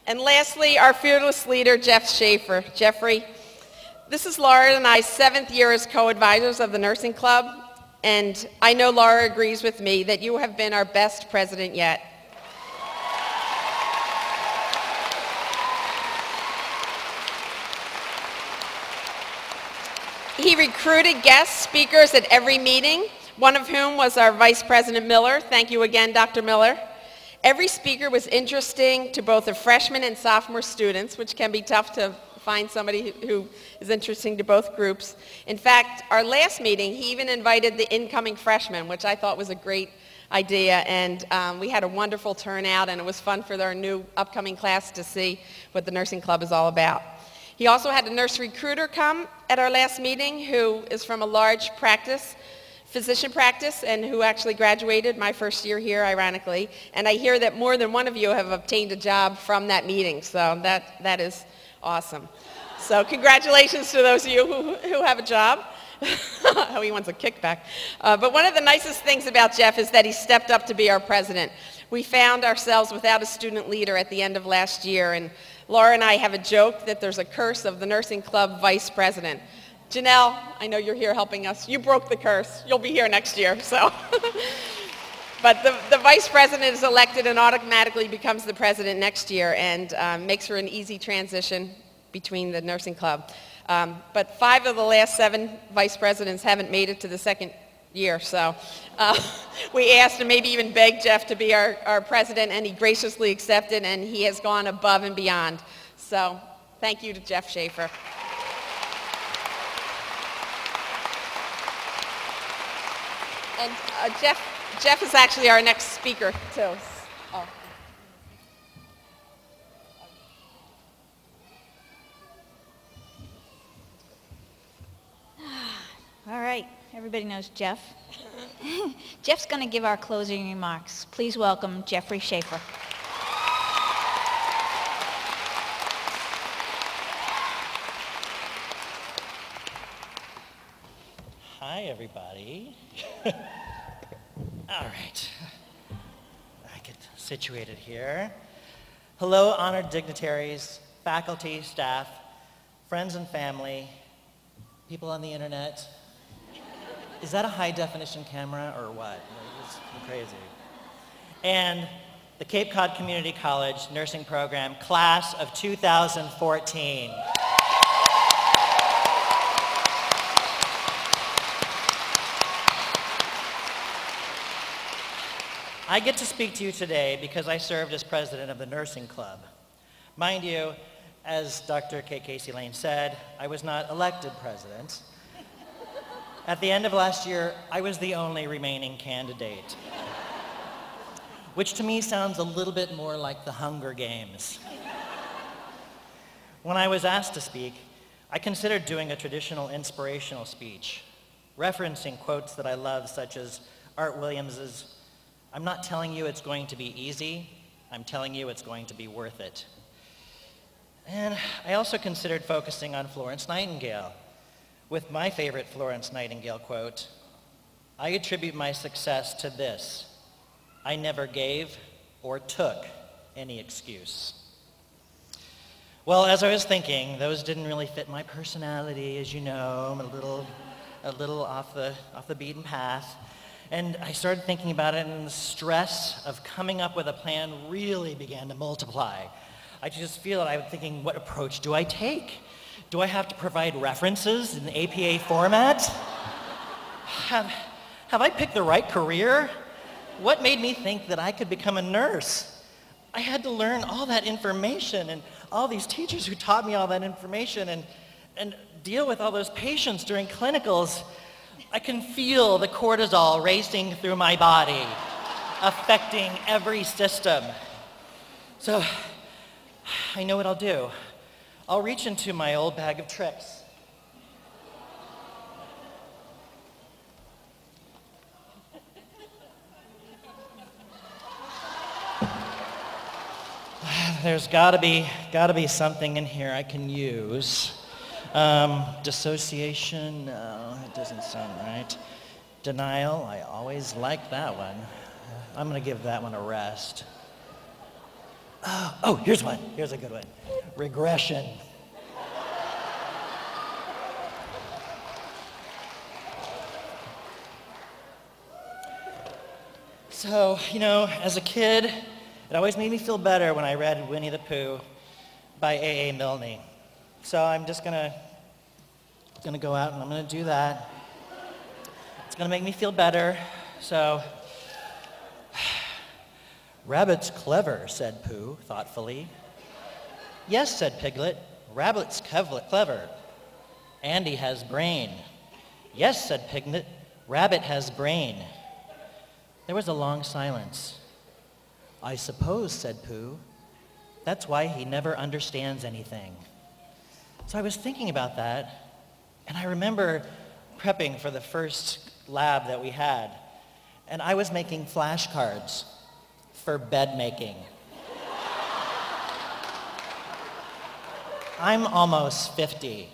And lastly, our fearless leader, Jeff Schaffer. Jeffrey, this is Laura and I's 7th year as co-advisors of the Nursing Club, and I know Laura agrees with me that you have been our best president yet. He recruited guest speakers at every meeting, one of whom was our Vice President Miller. Thank you again, Dr. Miller. Every speaker was interesting to both the freshmen and sophomore students, which can be tough to find somebody who is interesting to both groups. In fact, our last meeting, he even invited the incoming freshmen, which I thought was a great idea, and we had a wonderful turnout, and it was fun for our new upcoming class to see what the Nursing Club is all about. He also had a nurse recruiter come at our last meeting who is from a large physician practice, and who actually graduated my first year here, ironically. And I hear that more than one of you have obtained a job from that meeting, so that is awesome. So congratulations to those of you who have a job. Oh, he wants a kickback. But one of the nicest things about Jeff is that he stepped up to be our president. We found ourselves without a student leader at the end of last year, and Laura and I have a joke that there's a curse of the Nursing Club vice president. Janelle, I know you're here helping us. You broke the curse. You'll be here next year, so. But the vice president is elected and automatically becomes the president next year, and makes for an easy transition between the Nursing Club. But 5 of the last 7 vice presidents haven't made it to the second year, so we asked and maybe even begged Jeff to be our president, and he graciously accepted, and he has gone above and beyond. So thank you to Jeff Schaffer. And Jeff is actually our next speaker, too. Oh. All right, everybody knows Jeff. Jeff's going to give our closing remarks. Please welcome Jeffrey Schaffer. Hi, everybody. All right, I get situated here. Hello, honored dignitaries, faculty, staff, friends and family, people on the internet. Is that a high-definition camera or what? It's crazy. And the Cape Cod Community College Nursing Program, class of 2014. I get to speak to you today because I served as president of the Nursing Club. Mind you, as Dr. Kate Casey Lane said, I was not elected president. At the end of last year, I was the only remaining candidate, which to me sounds a little bit more like the Hunger Games. When I was asked to speak, I considered doing a traditional inspirational speech, referencing quotes that I love, such as Art Williams's, "I'm not telling you it's going to be easy, I'm telling you it's going to be worth it." And I also considered focusing on Florence Nightingale, with my favorite Florence Nightingale quote, "I attribute my success to this: I never gave or took any excuse." Well, as I was thinking, those didn't really fit my personality, as you know. I'm a little off the beaten path. And I started thinking about it, and the stress of coming up with a plan really began to multiply. I just feel that I'm thinking, what approach do I take? Do I have to provide references in the APA format? Have I picked the right career? What made me think that I could become a nurse? I had to learn all that information, and all these teachers who taught me all that information, and deal with all those patients during clinicals. I can feel the cortisol racing through my body, affecting every system. So I know what I'll do. I'll reach into my old bag of tricks. There's gotta be something in here I can use. Dissociation, no, it doesn't sound right. Denial, I always like that one. I'm gonna give that one a rest. Oh, here's one. Here's a good one. Regression. So, as a kid, it always made me feel better when I read Winnie the Pooh by A.A. Milne. So I'm just gonna go out and I'm gonna do that. It's gonna make me feel better. So, Rabbit's clever, said Pooh thoughtfully. Yes, said Piglet, Rabbit's clever. Andy has brain. Yes, said Piglet, Rabbit has brain. There was a long silence. I suppose, said Pooh, that's why he never understands anything. So I was thinking about that, and I remember prepping for the first lab that we had, and I was making flashcards for bed making. I'm almost 50.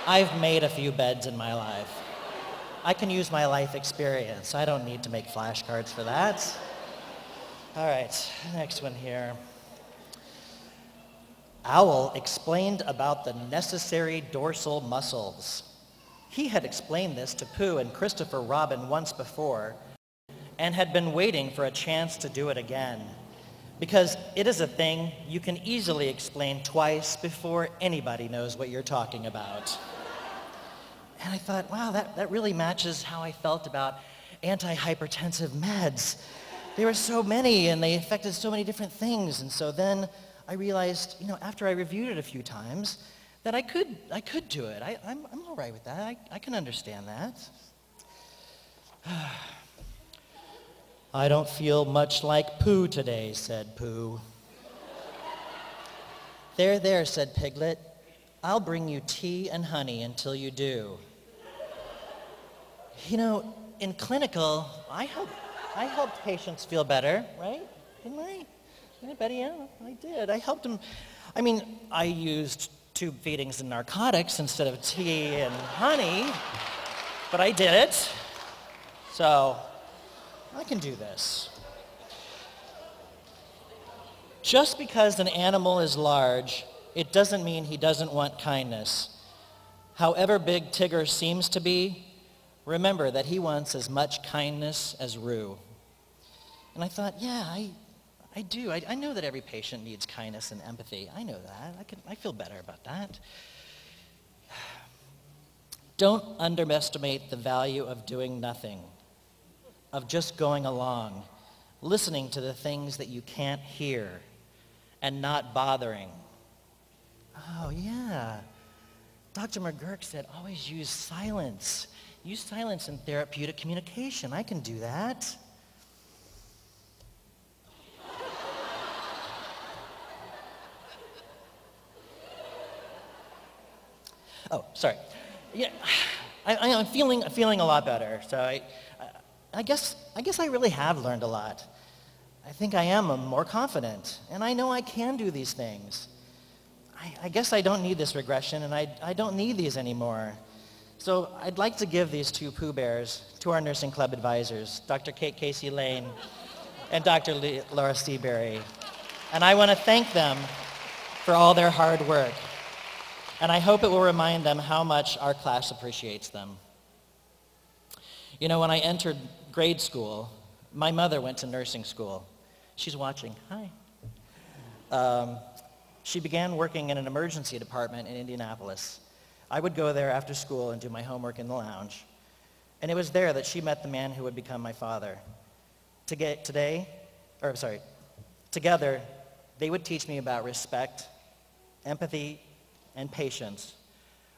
I've made a few beds in my life. I can use my life experience. I don't need to make flashcards for that. All right, next one here. Owl explained about the necessary dorsal muscles. He had explained this to Pooh and Christopher Robin once before and had been waiting for a chance to do it again, because it is a thing you can easily explain twice before anybody knows what you're talking about. And I thought, wow, that really matches how I felt about antihypertensive meds. There were so many, and they affected so many different things. And so then I realized, after I reviewed it a few times, that I could do it. I'm all right with that. I can understand that. I don't feel much like Pooh today, said Pooh. There, said Piglet. I'll bring you tea and honey until you do. In clinical, I helped patients feel better, right? Didn't I? Anybody? Yeah, I did. I helped them. I used tube feedings and narcotics instead of tea and honey, but I did it. So I can do this. Just because an animal is large, it doesn't mean he doesn't want kindness. However big Tigger seems to be, remember that he wants as much kindness as Roo. And I thought, yeah, I do. I know that every patient needs kindness and empathy. I know that. I feel better about that. Don't underestimate the value of doing nothing, of just going along, listening to the things that you can't hear, and not bothering. Oh, yeah. Dr. McGurk said, always use silence. Use silence in therapeutic communication. I can do that. Oh, sorry. Yeah, I'm feeling a lot better. So I guess I really have learned a lot. I think I am more confident, and I know I can do these things. I guess I don't need this regression, and I don't need these anymore. So I'd like to give these two Pooh Bears to our nursing club advisors, Dr. Kate Casey Lane and Dr. Laura Seabury. And I want to thank them for all their hard work. And I hope it will remind them how much our class appreciates them. When I entered grade school, my mother went to nursing school. She's watching. Hi. She began working in an emergency department in Indianapolis. I would go there after school and do my homework in the lounge. And it was there that she met the man who would become my father. Together, they would teach me about respect, empathy, and patience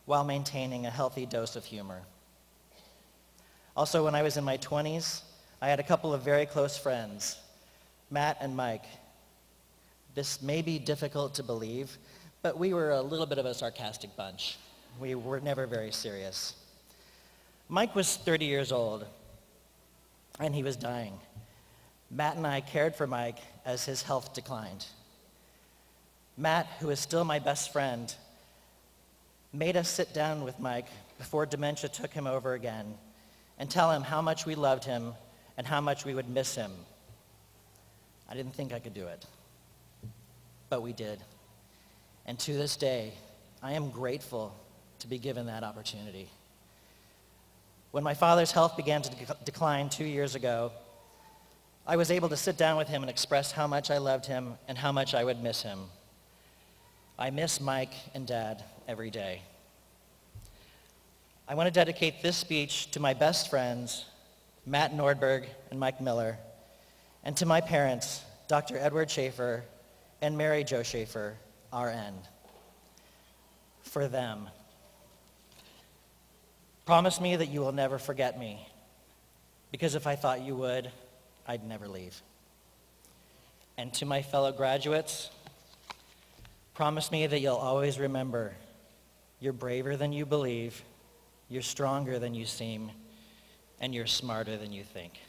while maintaining a healthy dose of humor. Also, when I was in my 20s, I had a couple of very close friends, Matt and Mike. This may be difficult to believe, but we were a little bit of a sarcastic bunch. We were never very serious. Mike was 30 years old, and he was dying. Matt and I cared for Mike as his health declined. Matt, who is still my best friend, made us sit down with Mike before dementia took him over again and tell him how much we loved him and how much we would miss him. I didn't think I could do it. but we did. And to this day, I am grateful to be given that opportunity. When my father's health began to decline 2 years ago, I was able to sit down with him and express how much I loved him and how much I would miss him. I miss Mike and Dad every day. I want to dedicate this speech to my best friends, Matt Nordberg and Mike Miller, and to my parents, Dr. Edward Schaffer and Mary Jo Schaffer, RN. For them. Promise me that you will never forget me, because if I thought you would, I'd never leave. And to my fellow graduates, promise me that you'll always remember you're braver than you believe, you're stronger than you seem, and you're smarter than you think.